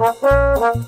Hello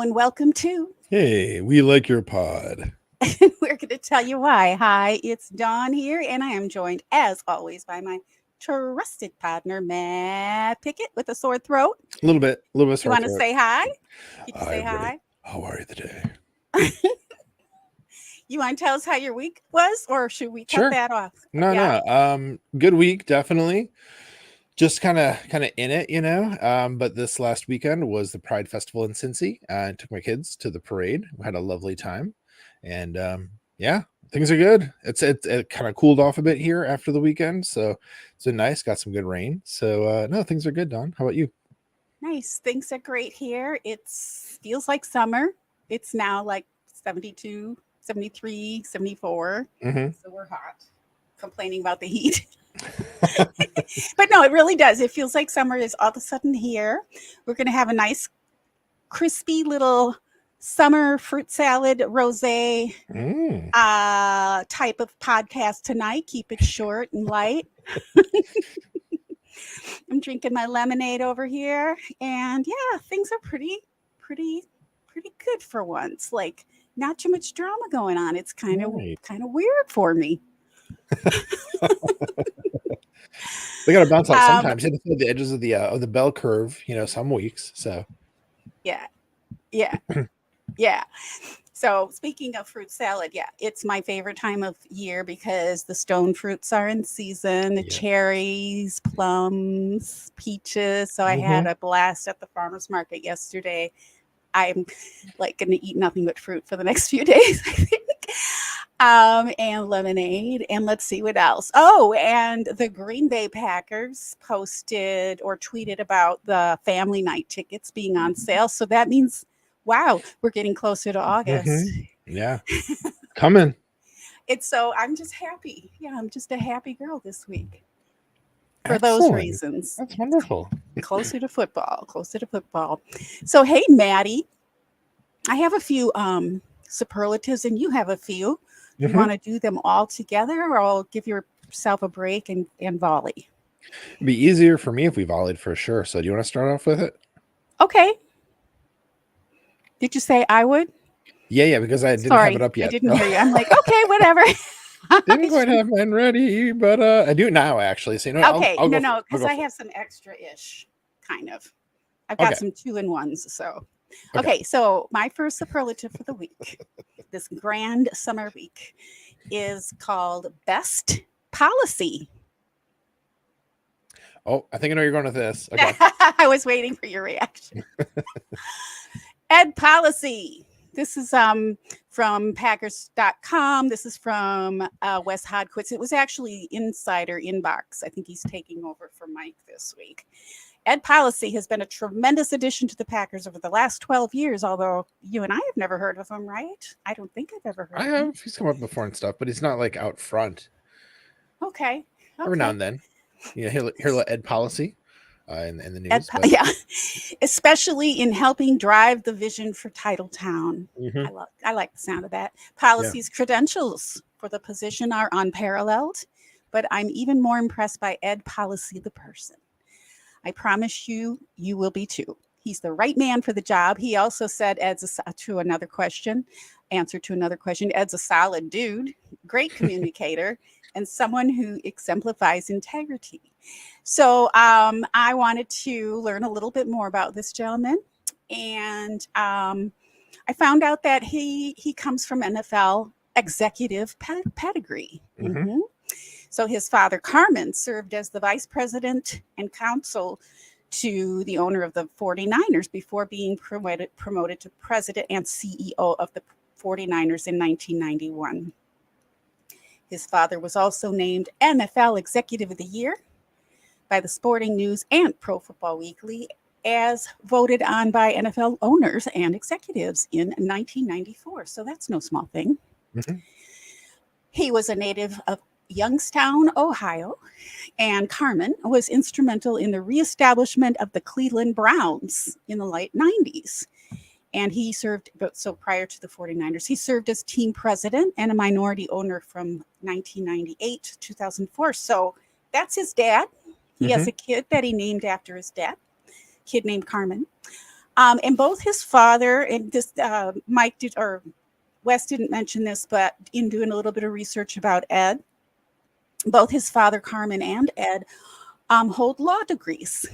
and welcome to. Hey, we like your pod. We're going to tell you why. Hi, it's Dawn here, and I am joined, as always, by my trusted partner, Matt Pickett, with a sore throat. A little bit You sore want to throat. say hi? Can you Hi, say everybody. hi? How are you today? You want to tell us how your week was, or should we cut Sure. that off? No. Good week, definitely. Just kind of in it, you know. But this last weekend was the Pride Festival in Cincy. I took my kids to the parade. We had a lovely time, and yeah, things are good. It kind of cooled off a bit here after the weekend, so it's been nice. Got some good rain, so no, things are good. Don, how about you? Nice. Things are great here. It feels like summer. It's now like 72, 73, 74. Mm-hmm. So we're hot, complaining about the heat. But no, it really does. It feels like summer is all of a sudden here. We're going to have a nice, crispy little summer fruit salad rosé type of podcast tonight. Keep it short and light. I'm drinking my lemonade over here, and yeah, things are pretty good for once. Like, not too much drama going on. It's kind of weird for me. They got to bounce out sometimes. You have to feel the edges of the bell curve, you know, some weeks. So yeah. So speaking of fruit salad, yeah, it's my favorite time of year because the stone fruits are in season, the cherries, plums, peaches. So I had a blast at the farmer's market yesterday. I'm like going to eat nothing but fruit for the next few days, I think. And lemonade, and let's see what else. Oh, and the Green Bay Packers posted or tweeted about the family night tickets being on sale. So that means, wow, we're getting closer to August. Yeah, coming. So I'm just happy. Yeah, I'm just a happy girl this week for those reasons. That's wonderful. Closer to football. So hey, Maddie, I have a few superlatives, and you have a few. You want to do them all together, or I'll give yourself a break and volley? It'd be easier for me if we volleyed for sure. So do you want to start off with it? Okay. Did you say I would? Yeah, because I didn't have it up yet. I didn't hear you. I'm like, okay, whatever. Didn't quite have mine ready, but I do now actually. So you know, okay, I'll no, because I have some extra-ish kind of. I've got some 2-in-1s. So okay, so my first superlative for the week, this grand summer week, is called Best Policy. Oh, I think I know you're going with this. Okay. I was waiting for your reaction. Ed Policy. This is from Packers.com. This is from Wes Hodquist. It was actually Insider Inbox. I think he's taking over for Mike this week. Ed Policy has been a tremendous addition to the Packers over the last 12 years, although you and I have never heard of him, right? I don't think I've ever heard of him. I have. He's come up before and stuff, but he's not like out front. Okay. Every now and then. Yeah, hear Ed Policy in the news. Yeah, especially in helping drive the vision for Titletown. I like the sound of that. Policy's credentials for the position are unparalleled, but I'm even more impressed by Ed Policy, the person. I promise you will be too. He's the right man for the job. He also said answer to another question. Ed's a solid dude, great communicator, and someone who exemplifies integrity. So I wanted to learn a little bit more about this gentleman. And I found out that he comes from NFL executive pedigree. So his father, Carmen, served as the vice president and counsel to the owner of the 49ers before being promoted to president and CEO of the 49ers in 1991. His father was also named NFL Executive of the Year by the Sporting News and Pro Football Weekly as voted on by NFL owners and executives in 1994. So that's no small thing. Mm-hmm. He was a native of Youngstown, Ohio, and Carmen was instrumental in the reestablishment of the Cleveland Browns in the late 90s. And he served, so prior to the 49ers, he served as team president and a minority owner from 1998 to 2004. So that's his dad. He has a kid that he named after his dad, kid named Carmen. And both his father and this Mike did, or Wes didn't mention this, but in doing a little bit of research about Ed, both his father, Carmen, and Ed hold law degrees.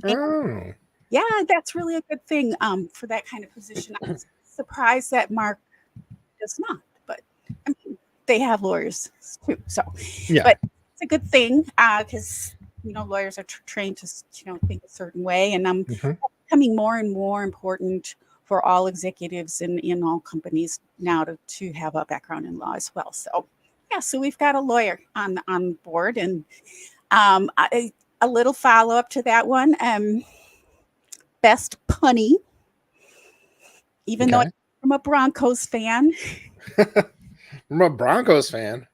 Oh. Yeah, that's really a good thing for that kind of position. I was surprised that Mark does not, but I mean, they have lawyers too. So, yeah, but it's a good thing because, lawyers are trained to, think a certain way. And becoming more and more important for all executives in all companies now to have a background in law as well. So, yeah, so we've got a lawyer on board. And a little follow-up to that one. Best punny, even though I'm a Broncos fan. I'm a Broncos fan.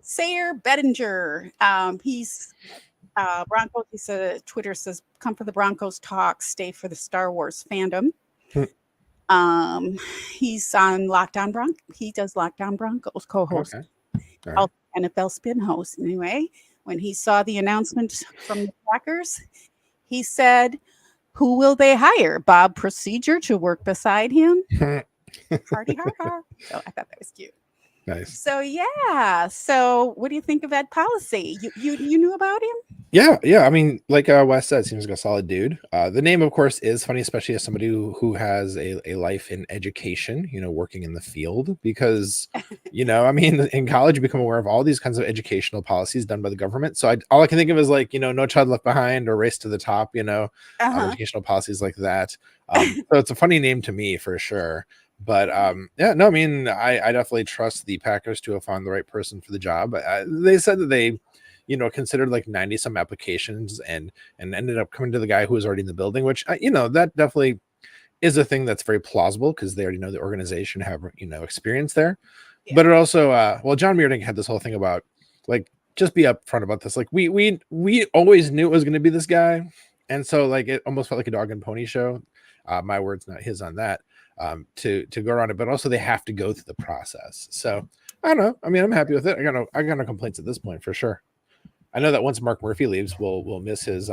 Sayer Bettinger. He's Broncos. He said Twitter says, "Come for the Broncos talk, stay for the Star Wars fandom." He's on Lockdown Broncos. He does Lockdown Broncos co-host. Okay. Right. NFL spin host. Anyway, when he saw the announcement from the Packers, he said, "Who will they hire? Bob Procedure to work beside him?" Party hard. So I thought that was cute. Nice. So yeah. So what do you think of Ed Policy? You knew about him? Yeah. I mean, like Wes said, seems like a solid dude. The name, of course, is funny, especially as somebody who has a life in education, working in the field, because, I mean, in college, you become aware of all these kinds of educational policies done by the government. So all I can think of is like, No Child Left Behind or Race to the Top, educational policies like that. So it's a funny name to me for sure. But I definitely trust the Packers to have found the right person for the job. They said that they considered like 90 some applications and ended up coming to the guy who was already in the building, which, that definitely is a thing that's very plausible because they already know the organization, have, experience there. Yeah. But it also, John Meerdink had this whole thing about like, just be upfront about this. Like we always knew it was going to be this guy. And so like, it almost felt like a dog and pony show. My words, not his on that, to go around it, but also they have to go through the process. So I don't know. I mean, I'm happy with it. I got no complaints at this point for sure. I know that once Mark Murphy leaves, we'll miss his,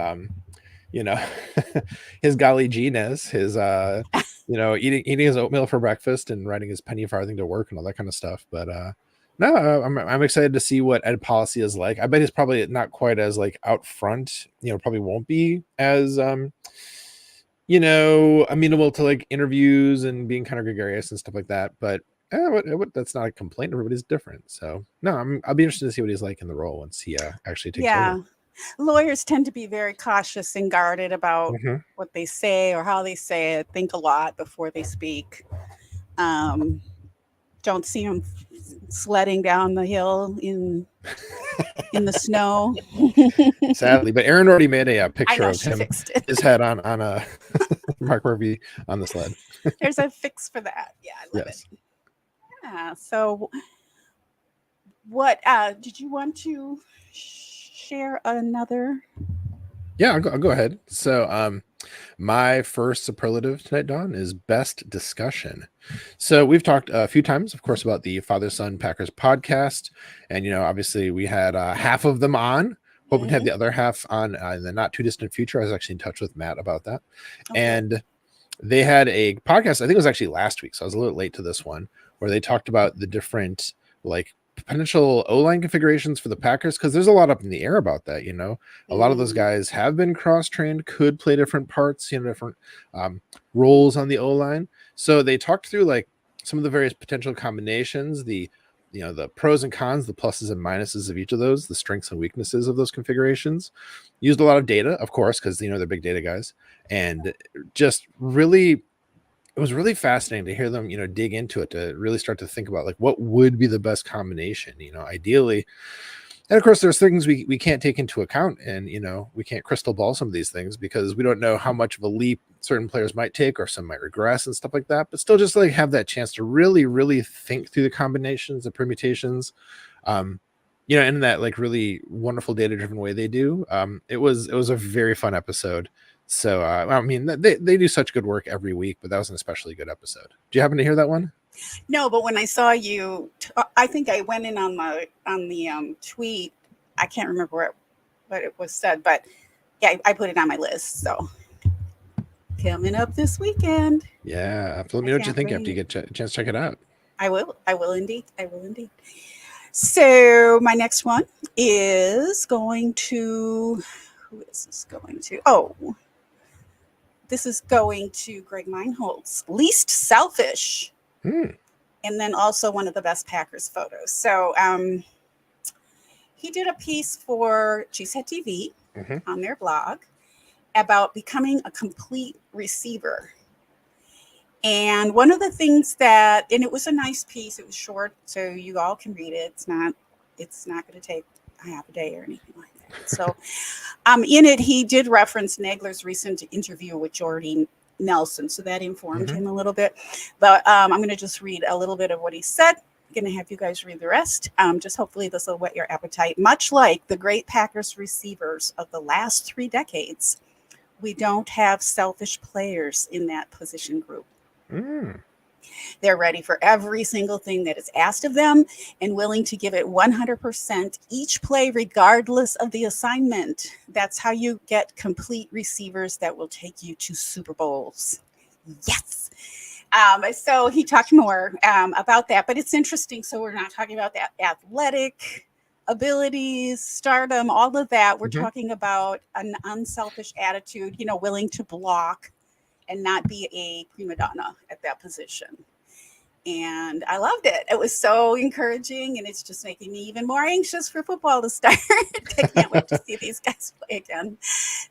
his golly gee-ness, his, eating his oatmeal for breakfast and riding his penny farthing to work and all that kind of stuff. But no, I'm excited to see what Ed Policy is like. I bet he's probably not quite as like out front. Probably won't be as amenable to like interviews and being kind of gregarious and stuff like that. But that's not a complaint. Everybody's different. So no, I'll be interested to see what he's like in the role once he actually takes over. Lawyers tend to be very cautious and guarded about what they say or how they say it. Think a lot before they speak. Don't see them sledding down the hill in the snow. Sadly, but Aaron already made a picture of him, his head on a Mark Murphy on the sled. There's a fix for that. Yeah, I love it. Yeah. So, what did you want to share another? Yeah, I'll go ahead. So, my first superlative tonight, Dawn, is best discussion. So we've talked a few times, of course, about the Father Son Packers podcast, and obviously we had half of them on. Hoping to have the other half on in the not too distant future. I was actually in touch with Matt about that, and they had a podcast. I think it was actually last week, so I was a little late to this one, where they talked about the different like potential O-line configurations for the Packers, because there's a lot up in the air about that. A lot of those guys have been cross-trained, could play different parts, different roles on the O-line. So they talked through like some of the various potential combinations, the pros and cons, the pluses and minuses of each of those, the strengths and weaknesses of those configurations. Used a lot of data, of course, because they're big data guys, and just really, it was really fascinating to hear them, dig into it, to really start to think about like what would be the best combination. Ideally, And of course, there's things we can't take into account, and we can't crystal ball some of these things because we don't know how much of a leap certain players might take, or some might regress and stuff like that. But still, just like have that chance to really, really think through the combinations, the permutations, in that like really wonderful data-driven way they do. It was a very fun episode. So I mean, they do such good work every week, but that was an especially good episode. Do you happen to hear that one? No, but when I saw you, I think I went in on the tweet. I can't remember what it was said, but yeah, I put it on my list. So coming up this weekend. Yeah, let me know what you think after you get a chance to check it out. I will indeed. So my next one is going to. Who is this going to? Oh, this is going to Greg Meinholz. Least selfish. And then also one of the best Packers photos. So he did a piece for Cheesehead TV on their blog about becoming a complete receiver. And one of the things and it was a nice piece. It was short, so you all can read it. It's not going to take a half a day or anything like that. So in it, he did reference Nagler's recent interview with Jordy Nelson, so that informed him a little bit. But I'm going to just read a little bit of what he said. I'm going to have you guys read the rest. Just hopefully this will whet your appetite. Much like the great Packers receivers of the last 3 decades, we don't have selfish players in that position group. They're ready for every single thing that is asked of them and willing to give it 100% each play, regardless of the assignment. That's how you get complete receivers that will take you to Super Bowls. Yes. So he talked more about that, but it's interesting. So we're not talking about that athletic abilities, stardom, all of that. We're talking about an unselfish attitude, willing to block and not be a prima donna at that position. And I loved it. It was so encouraging, and it's just making me even more anxious for football to start. I can't wait to see these guys play again.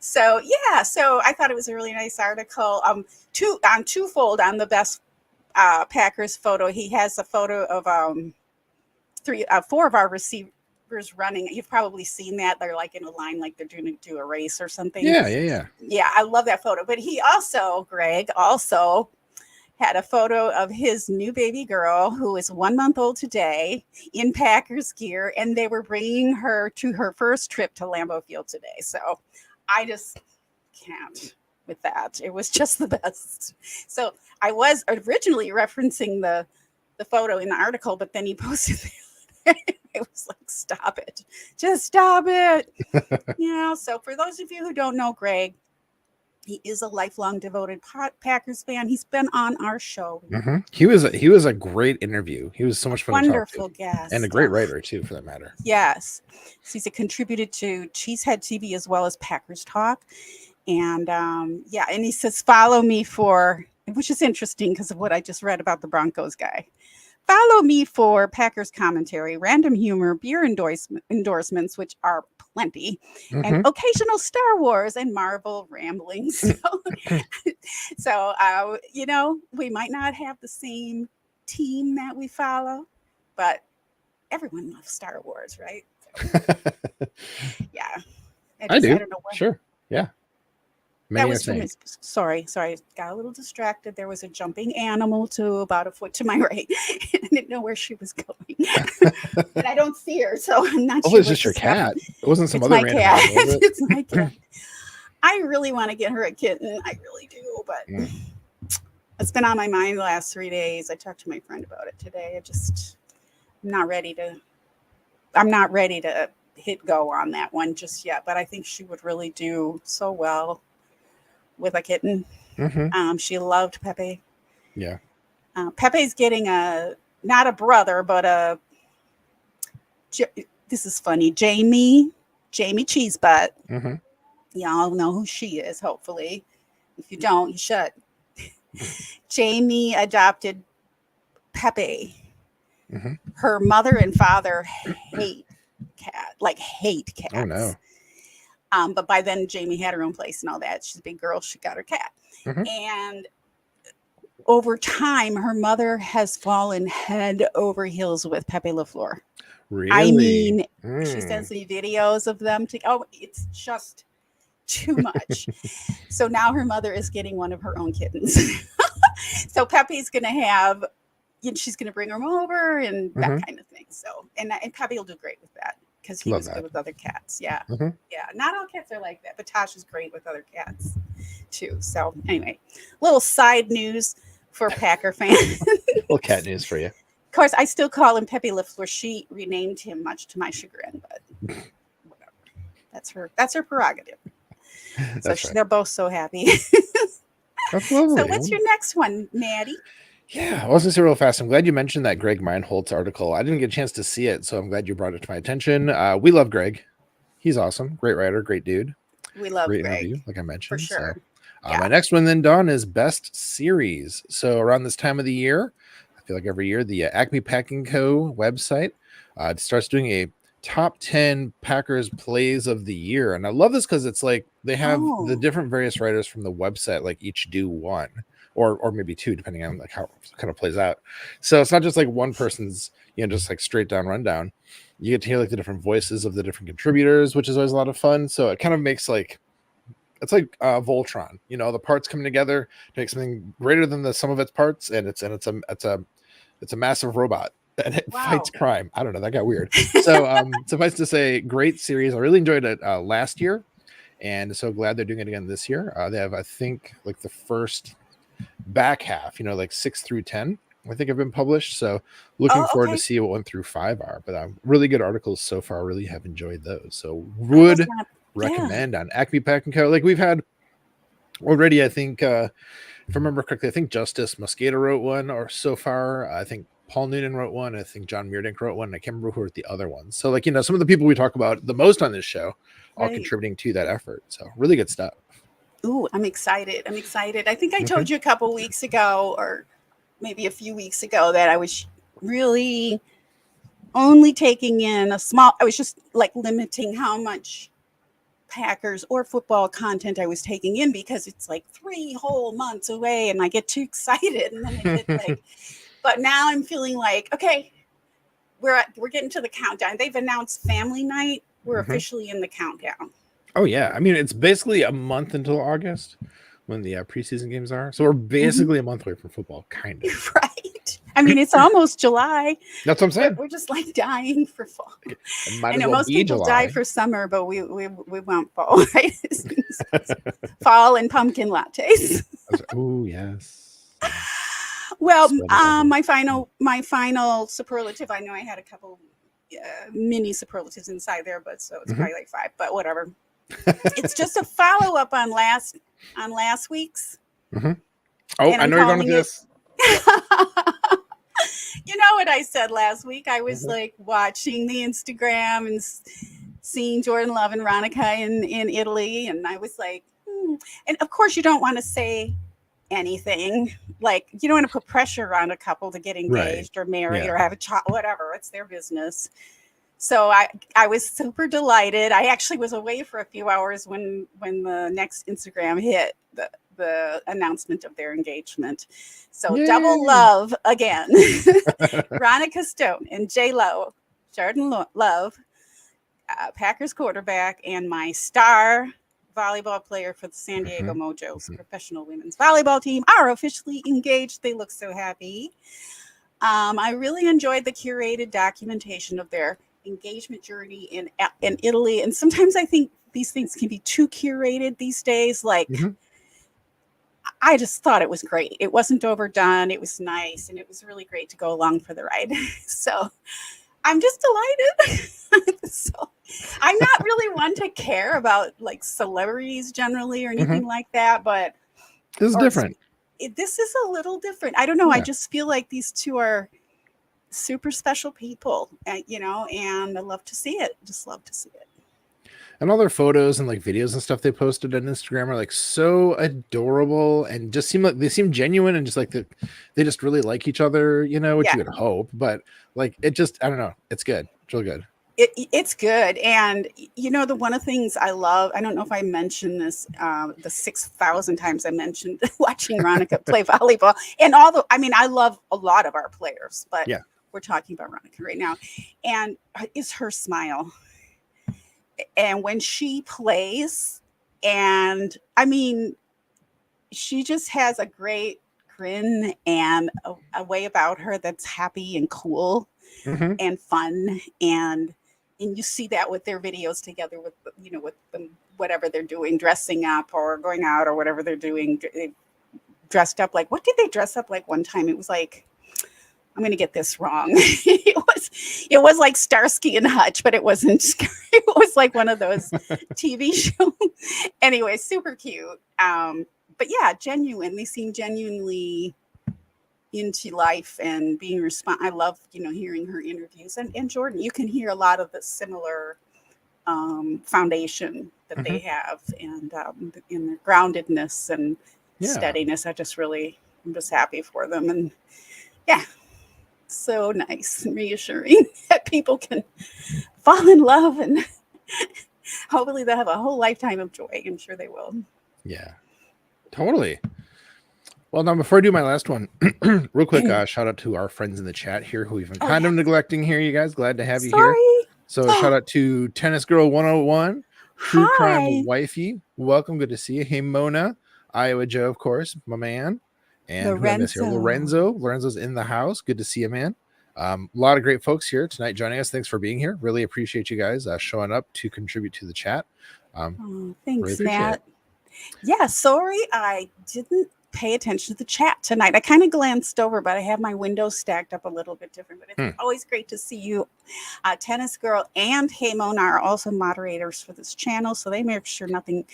So yeah, so I thought it was a really nice article. Twofold on the best Packers photo. He has a photo of 4 of our receivers running. You've probably seen that. They're like in a line, like they're doing do a race or something. Yeah. I love that photo. But Greg also had a photo of his new baby girl, who is 1 month old today, in Packers gear, and they were bringing her to her first trip to Lambeau Field today. So I just can't with that. It was just the best. So I was originally referencing the photo in the article, but then he posted it. I was like, stop it. Just stop it. So for those of you who don't know Greg, he is a lifelong devoted Packers fan. He's been on our show. He was a great interview. He was so much fun. Wonderful to talk to. Guest. And a great writer too, for that matter. Yes. So he's contributed to Cheesehead TV as well as Packers Talk. And and he says, follow me which is interesting because of what I just read about the Broncos guy. Follow me for Packers commentary, random humor, beer endorsements, which are plenty, and occasional Star Wars and Marvel ramblings. So, we might not have the same team that we follow, but everyone loves Star Wars, right? So, yeah. I do. I don't know what. Sure. Yeah. That was from his, sorry, got a little distracted. There was a jumping animal to about a foot to my right. I didn't know where she was going. And I don't see her, so I'm not sure. Oh, it's just your cat. It wasn't some other random animal, was it? It's my cat. I really want to get her a kitten. I really do, but it's been on my mind the last 3 days. I talked to my friend about it today. I'm not ready to hit go on that one just yet, but I think she would really do so well with a kitten. She loved Pepe. Yeah. Pepe's getting not a brother, but this is funny, Jamie Cheesebutt. Y'all know who she is, hopefully. If you don't, you should. Jamie adopted Pepe. Her mother and father hate cats. Oh no. But by then Jamie had her own place and all that. She's a big girl. She got her cat. And over time, her mother has fallen head over heels with Pepe LaFleur. Really? I mean, she sends me videos of them. It's just too much. So now her mother is getting one of her own kittens. So Pepe's going to have, she's going to bring them over and that kind of thing. So, and Pepe will do great with that because he was good with other cats. Yeah. Yeah. Not all cats are like that, but Tosh is great with other cats too. So anyway, little side news for Packer fans. Little cat news for you. Of course, I still call him Pepe LaFleur. She renamed him, much to my chagrin, but whatever. That's her prerogative. So they're both so happy. That's lovely. So what's your next one, Maddie? Yeah, I was going to say real fast. I'm glad you mentioned that Greg Meinholz article. I didn't get a chance to see it, so I'm glad you brought it to my attention. We love Greg. He's awesome. Great writer, great dude. We love great Greg. interview, like I mentioned. For sure. So, my next one then, Dawn, is Best Series. So around this time of the year, I feel like every year, the Acme Packing Co. website starts doing a top 10 Packers plays of the year. And I love this because it's like they have the different various writers from the website, like each do one or maybe two, depending on like how it kind of plays out. So it's not just like one person's, just like straight down rundown. You get to hear like the different voices of the different contributors, which is always a lot of fun. So it kind of makes it's like Voltron, the parts coming together to make something greater than the sum of its parts. And it's a massive robot. And it fights crime. I don't know. That got weird. So suffice to say, great series. I really enjoyed it last year. And so glad they're doing it again this year. They have, I think, like the first back half, like 6 through 10, I think have been published. So looking forward to see what 1 through 5 are. But really good articles so far. Really have enjoyed those. So would recommend on Acme Pack & Co. Like we've had already, I think, if I remember correctly, I think Justice Mosqueda wrote one or so far. I think Paul Noonan wrote one. I think John Meerdink wrote one. I can't remember who wrote the other ones. So like, some of the people we talk about the most on this show are contributing to that effort. So really good stuff. Ooh, I'm excited. I think I told you a couple weeks ago or maybe a few weeks ago that I was really only taking in I was just like limiting how much Packers or football content I was taking in because it's like 3 whole months away and I get too excited and then I get like but now I'm feeling like, okay, we're getting to the countdown. They've announced family night. We're officially in the countdown. Oh, yeah. I mean, it's basically a month until August when the preseason games are. So we're basically a month away from football, kind of. Right. I mean, it's almost July. That's what I'm saying. We're just like dying for fall. I know most people die for summer, but we want fall, right? Fall and pumpkin lattes. Oh, yes. Well, my final superlative. I know I had a couple mini superlatives inside there, but so it's probably like 5. But whatever. It's just a follow up on last week's. Oh, I know you're going with this. You know what I said last week? I was like watching the Instagram and seeing Jordan Love and Ronica in Italy, and I was like, and of course you don't want to say anything, like you don't want to put pressure on a couple to get engaged or married or have a child, whatever. It's their business. So I was super delighted. I actually was away for a few hours when the next Instagram hit the announcement of their engagement. So double love again. Ronica Stone and J-Lo, Jordan Love, Packers quarterback, and my star volleyball player for the San Diego Mojo's professional women's volleyball team are officially engaged. They look so happy. I really enjoyed the curated documentation of their engagement journey in Italy. And sometimes I think these things can be too curated these days. Like, I just thought it was great. It wasn't overdone. It was nice. And it was really great to go along for the ride. So I'm just delighted. So I'm not really one to care about like celebrities generally or anything like that, but this is different. This is a little different. I don't know. I just feel like these two are super special people, and I love to see it. Just love to see it. And all their photos and like videos and stuff they posted on Instagram are like so adorable and just seem genuine and just like they just really like each other, which you would hope. But like it just, I don't know, it's good. It's really good. It's good. And the one of the things I love, I don't know if I mentioned this the 6,000 times I mentioned watching Ronica play volleyball and I love a lot of our players, but we're talking about Veronica right now, and is her smile. And when she plays, and I mean, she just has a great grin and a way about her that's happy and cool and fun, and you see that with their videos together with with them, whatever they're doing, dressing up or going out or whatever they're doing. They dressed up like, what did they dress up like one time? It was like, I'm going to get this wrong. It was like Starsky and Hutch, but it wasn't. It was like one of those TV shows. Anyway, super cute. But yeah, genuine. They seem genuinely into life and being I love, hearing her interviews. And Jordan, you can hear a lot of the similar foundation that they have, and in their groundedness and steadiness. I'm just happy for them. And yeah, so nice and reassuring that people can fall in love, and hopefully they'll have a whole lifetime of joy. I'm sure they will. Yeah, totally. Well, now before I do my last one, real quick, shout out to our friends in the chat here who we've been kind of neglecting here. You guys, glad to have you here. So shout out to Tennis Girl 101, True Crime Wifey. Welcome, good to see you. Hey Mona, Iowa Joe, of course, my man. And Lorenzo. Lorenzo's in the house. Good to see you, man. A lot of great folks here tonight joining us. Thanks for being here. Really appreciate you guys showing up to contribute to the chat. Thanks, Matt. Yeah, sorry I didn't pay attention to the chat tonight. I kind of glanced over, but I have my windows stacked up a little bit different. But it's always great to see you. Tennis Girl and Hey Mona are also moderators for this channel, so they make sure nothing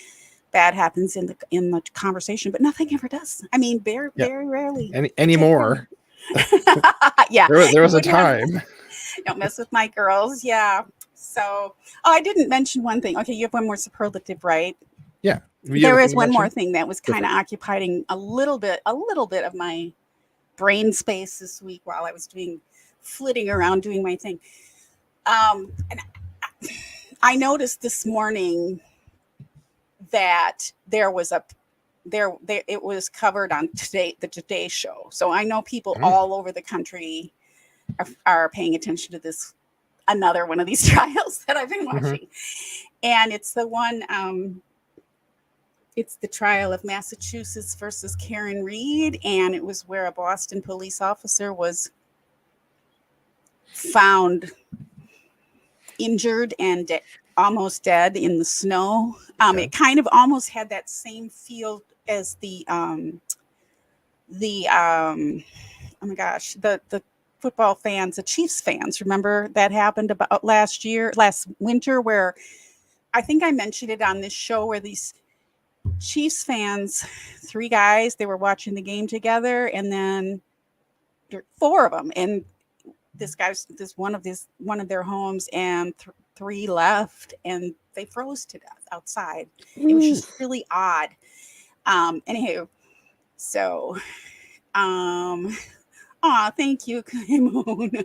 bad happens in the conversation, but nothing ever does. I mean, very rarely anymore. Yeah, there was a time. Don't mess with my girls. Yeah. So, I didn't mention one thing. Okay, you have one more superlative, right? Yeah. There is one more thing that was kind of occupying a little bit of my brain space this week while I was flitting around doing my thing. And I noticed this morning that it was covered on the Today Show. So I know people all over the country are paying attention to this, another one of these trials that I've been watching. And it's the one, it's the trial of Massachusetts versus Karen Reed. And it was where a Boston police officer was found injured and almost dead in the snow. It kind of almost had that same feel as the oh my gosh, the football fans, the Chiefs fans. Remember that happened about last winter, where I think I mentioned it on this show, where these Chiefs fans, 3 guys, they were watching the game together, and then 4 of them, and this one of their homes, and 3 left, and they froze to death outside. It was just really odd. Anywho, so thank you, Mona.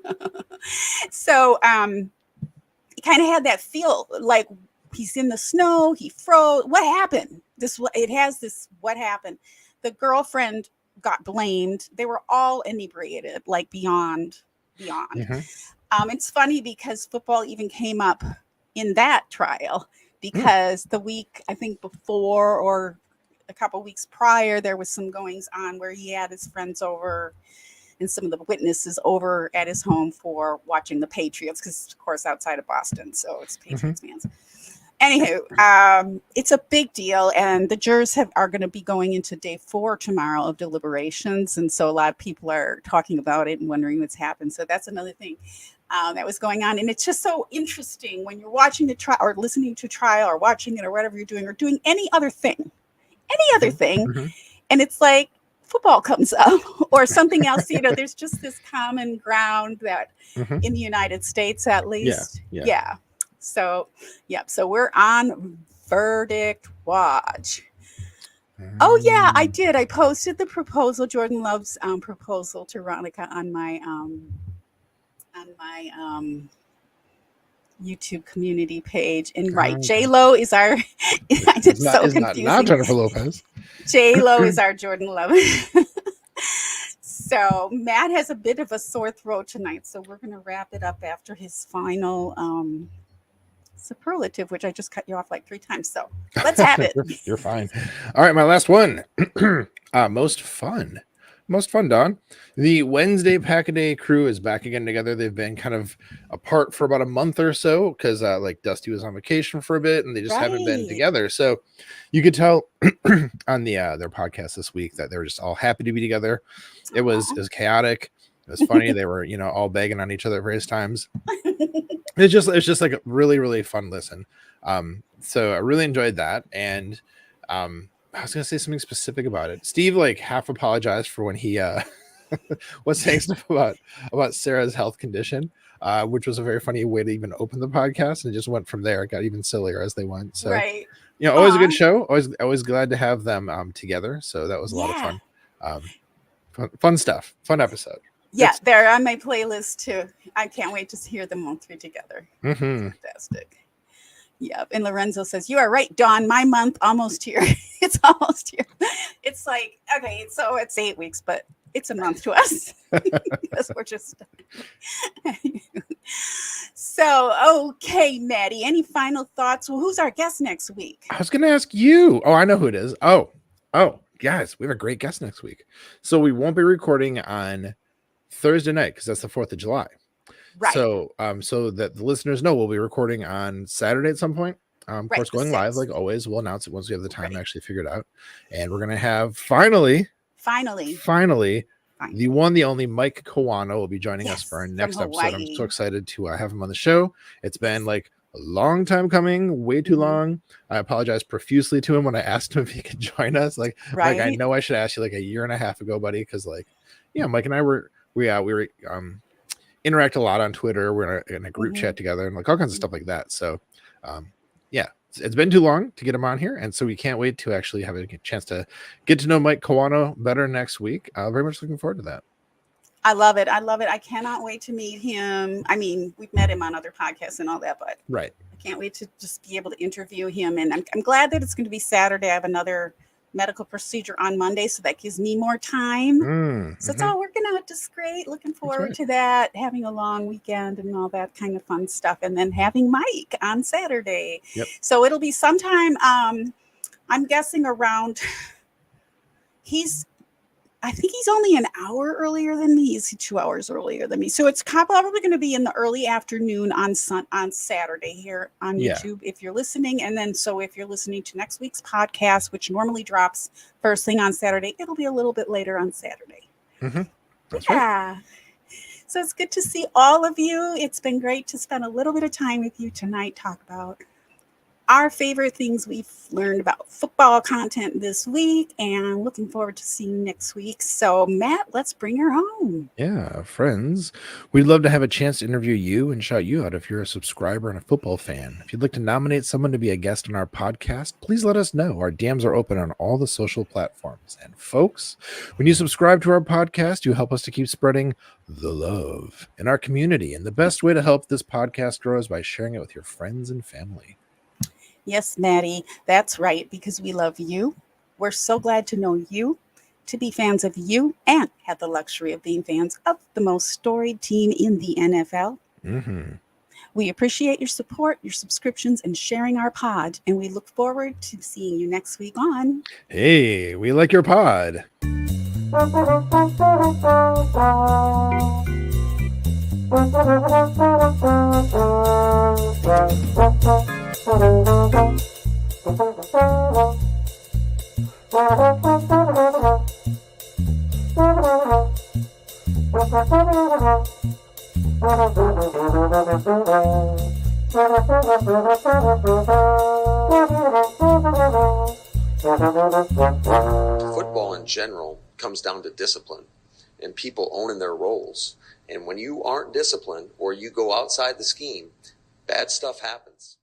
So it kind of had that feel like he's in the snow, he froze. What happened? What happened? The girlfriend got blamed. They were all inebriated, like beyond. It's funny because football even came up in that trial, because the week, I think before or a couple weeks prior, there was some goings on where he had his friends over and some of the witnesses over at his home for watching the Patriots, because of course outside of Boston, so it's Patriots fans. Anywho, it's a big deal, and the jurors are going to be going into day 4 tomorrow of deliberations, and so a lot of people are talking about it and wondering what's happened. So that's another thing that was going on, and it's just so interesting when you're watching the trial or listening to trial or watching it or whatever you're doing or doing any other thing, and it's like football comes up or something else. There's just this common ground that in the United States, at least, So, so we're on verdict watch. Oh yeah, I did. I posted the proposal, Jordan Love's proposal to Veronica on my YouTube community page. And J-Lo is our it's so confusing. Not Jennifer Lopez. J-Lo is our Jordan Love. So Matt has a bit of a sore throat tonight, so we're going to wrap it up after his final superlative, which I just cut you off like 3 times. So let's have it. You're fine. All right, my last one. Most fun, Don. The Wednesday Pack-A-Day crew is back again together. They've been kind of apart for about a month or so because like Dusty was on vacation for a bit, and they just haven't been together. So you could tell on the their podcast this week that they were just all happy to be together. It was chaotic. It was funny. They were, all begging on each other at various times. It's just like a really, really fun listen. So I really enjoyed that. And I was gonna say something specific about it. Steve like half apologized for when he was saying stuff about Sarah's health condition, which was a very funny way to even open the podcast, and it just went from there. It got even sillier as they went. So always a good show. Always glad to have them together. So that was a lot of fun. Fun stuff. Fun episode. Yeah, they're on my playlist too. I can't wait to hear them all 3 together. Mm-hmm. Fantastic. Yep. And Lorenzo says, "You are right, Dawn. My month almost here." It's almost here. It's like, okay, so it's 8 weeks, but it's a month to us because we're just. So, okay, Maddie, any final thoughts? Well, who's our guest next week? I was going to ask you. Oh, I know who it is. Oh, guys, we have a great guest next week. So we won't be recording on Thursday night because that's the 4th of July. Right. So so that the listeners know, we'll be recording on Saturday at some point. Of course, going live like always. We'll announce it once we have the time actually figured out. And we're gonna have finally the one, the only Mike Kawano will be joining us for our next episode. I'm so excited to have him on the show. It's been like a long time coming, way too long. I apologize profusely to him when I asked him if he could join us. Like I know I should ask you like a year and a half ago, buddy, because Mike and I we interact a lot on Twitter. We're in a group chat together and like all kinds of stuff like that. So it's been too long to get him on here, and so we can't wait to actually have a chance to get to know Mike Kawano better next week. Very much looking forward to that. I love it. I cannot wait to meet him. I mean, we've met him on other podcasts and all that, but I can't wait to just be able to interview him. And I'm glad that it's going to be Saturday. I have another medical procedure on Monday, so that gives me more time. So it's all working out just great. Looking forward to that, having a long weekend and all that kind of fun stuff, and then having Mike on Saturday. So it'll be sometime, I'm guessing around, I think he's only an hour earlier than me. He's 2 hours earlier than me. So it's probably going to be in the early afternoon on Saturday here on YouTube if you're listening. And then so if you're listening to next week's podcast, which normally drops first thing on Saturday, it'll be a little bit later on Saturday. That's right. So it's good to see all of you. It's been great to spend a little bit of time with you tonight, talk about our favorite things we've learned about football content this week, and looking forward to seeing you next week. So Matt, let's bring her home. Yeah, friends, we'd love to have a chance to interview you and shout you out if you're a subscriber and a football fan. If you'd like to nominate someone to be a guest on our podcast, please let us know. Our DMs are open on all the social platforms. And folks, when you subscribe to our podcast, you help us to keep spreading the love in our community. And the best way to help this podcast grow is by sharing it with your friends and family. Yes, Maddie, that's right, because we love you. We're so glad to know you, to be fans of you, and have the luxury of being fans of the most storied team in the NFL. We appreciate your support, your subscriptions, and sharing our pod, and we look forward to seeing you next week on Hey, we like your pod. Football in general comes down to discipline and people owning their roles. And when you aren't disciplined or you go outside the scheme, bad stuff happens.